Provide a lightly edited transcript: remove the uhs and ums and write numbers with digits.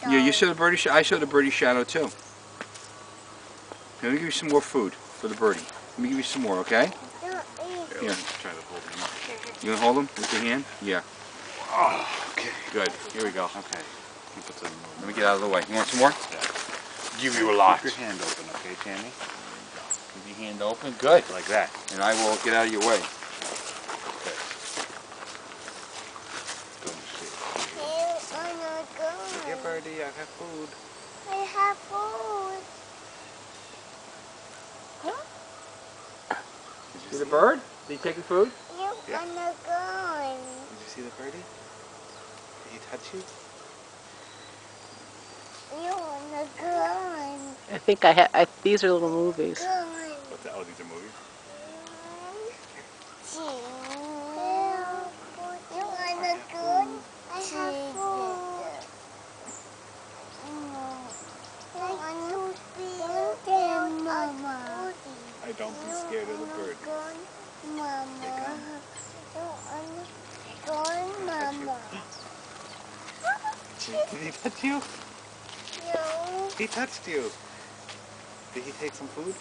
Yeah, you saw the birdie shadow. I saw the birdie shadow too. Let me give you some more food for the birdie. Let me give you some more, okay? Here. Try to hold him up. You gonna hold him with your hand? Yeah. Oh, okay. Good. Here we go. Okay. Let me get out of the way. You want some more? Yeah. Give you a lot. Keep your hand open, okay, Tammy? Keep your hand open. Good. Like that. And I will get out of your way. Okay. Go and see. Look at birdie, I have food. I have food. See the bird? Did he take the food? You're gonna go. Did you see the birdie? Did he touch you? You're gonna go. I think I have. These are little movies. What's that? Oh, these are movies? You wanna go? I have food. Mama. I don't be scared of the bird. Mama. Mama. Did he touch you? No. He touched you. Did he take some food?